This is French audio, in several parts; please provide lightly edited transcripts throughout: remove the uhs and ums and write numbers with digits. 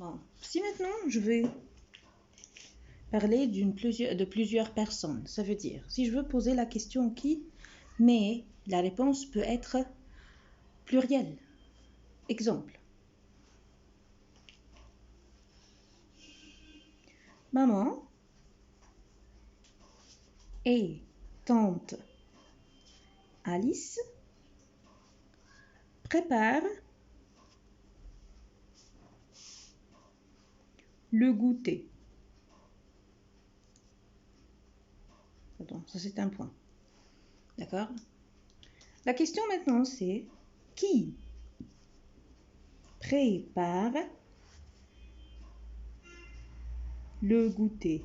Bon. Si maintenant je vais parler de plusieurs personnes, ça veut dire, si je veux poser la question qui, mais la réponse peut être plurielle. Exemple. Maman et tante Alice préparent le goûter. Pardon, ça c'est un point. D'accord? La question maintenant c'est qui prépare le goûter?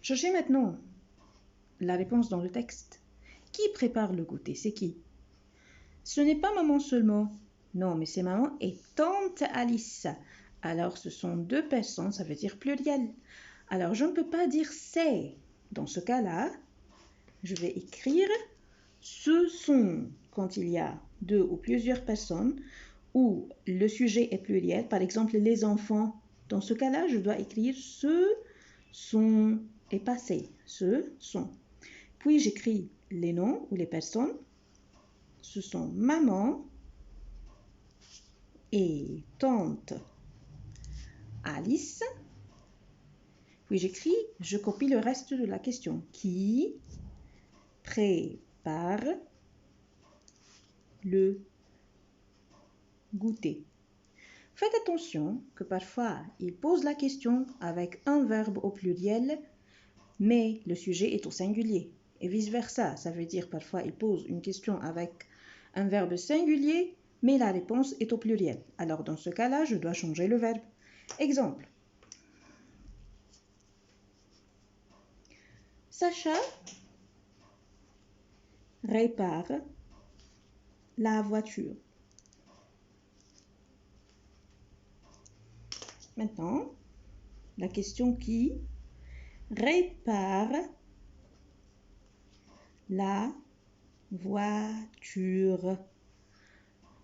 Cherchez maintenant la réponse dans le texte. Qui prépare le goûter? C'est qui? Ce n'est pas maman seulement. Non, mais c'est maman et tante Alice. Alors, ce sont deux personnes, ça veut dire pluriel. Alors, je ne peux pas dire c'est. Dans ce cas-là, je vais écrire ce sont quand il y a deux ou plusieurs personnes où le sujet est pluriel. Par exemple, les enfants. Dans ce cas-là, je dois écrire ce sont et passé. Ce sont. Puis, j'écris les noms ou les personnes. Ce sont maman et tante Alice. Puis j'écris, je copie le reste de la question. Qui prépare le goûter? Faites attention que parfois il pose la question avec un verbe au pluriel, mais le sujet est au singulier. Et vice-versa, ça veut dire parfois il pose une question avec un verbe singulier, mais la réponse est au pluriel. Alors dans ce cas-là, je dois changer le verbe. Exemple. Sacha répare la voiture. Maintenant, la question qui répare la voiture.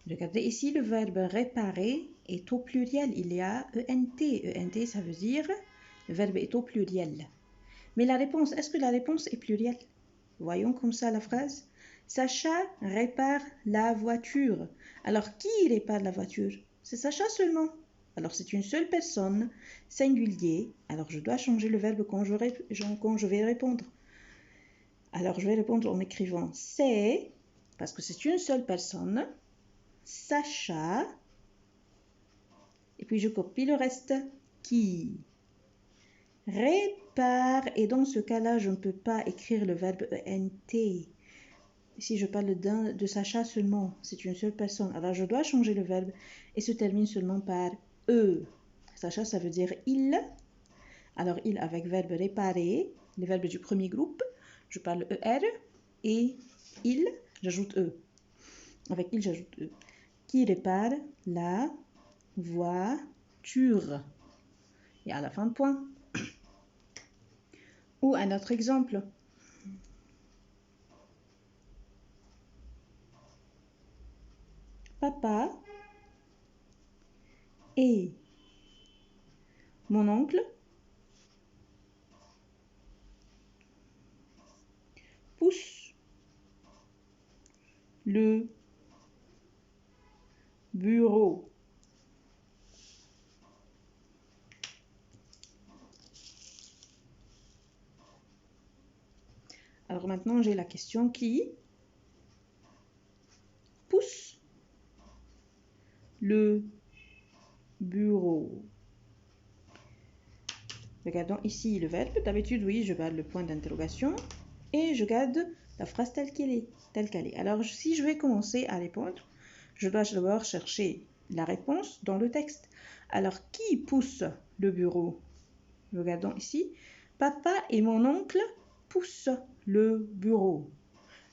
Regardez ici, le verbe réparer est au pluriel. Il y a ENT. ENT, ça veut dire le verbe est au pluriel. Mais la réponse, est-ce que la réponse est plurielle? Voyons comme ça la phrase. Sacha répare la voiture. Alors, qui répare la voiture? C'est Sacha seulement. Alors, c'est une seule personne, singulier. Alors, je dois changer le verbe quand je vais répondre. Alors, je vais répondre en écrivant c'est, parce que c'est une seule personne, Sacha. Et puis, je copie le reste. Qui répare. Et dans ce cas-là, je ne peux pas écrire le verbe ENT. Ici, je parle de Sacha seulement. C'est une seule personne. Alors, je dois changer le verbe et se termine seulement par E. Sacha, ça veut dire il. Alors, il avec verbe réparer, le verbe du premier groupe. Je parle ER et il, j'ajoute E. Avec il, j'ajoute E. Qui répare la voiture. Et à la fin de point. Ou un autre exemple. Papa et mon oncle poussent le bureau. Alors maintenant, j'ai la question qui pousse le bureau. Regardons ici le verbe. D'habitude, oui, je garde le point d'interrogation et je garde la phrase telle qu'elle est. Alors, si je vais commencer à répondre, je dois d'abord chercher la réponse dans le texte. Alors, qui pousse le bureau? Regardons ici. Papa et mon oncle poussent le bureau.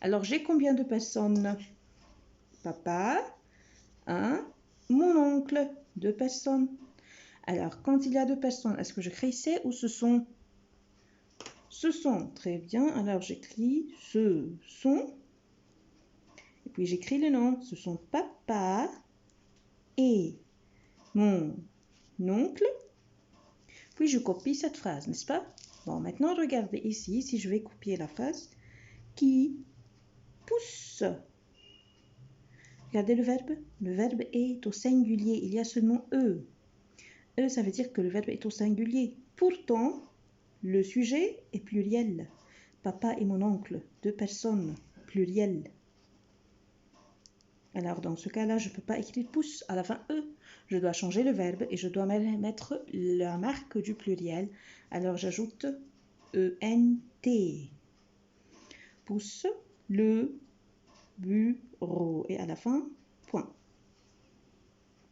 Alors, j'ai combien de personnes? Papa, 1, mon oncle, 2 personnes. Alors, quand il y a 2 personnes, est-ce que j'écris c'est ou ce sont? Ce sont, très bien. Alors, j'écris ce sont. Et puis, j'écris le nom. Ce sont papa et mon oncle. Puis je copie cette phrase, n'est-ce pas? Bon, maintenant regardez ici, si je vais copier la phrase, qui pousse. Regardez le verbe. Le verbe est au singulier, il y a seulement E. E, ça veut dire que le verbe est au singulier. Pourtant, le sujet est pluriel. Papa et mon oncle, deux personnes, pluriel. Alors, dans ce cas-là, je ne peux pas écrire pousse à la fin E. Je dois changer le verbe et je dois mettre la marque du pluriel. Alors, j'ajoute ENT. Pousse le bureau. Et à la fin,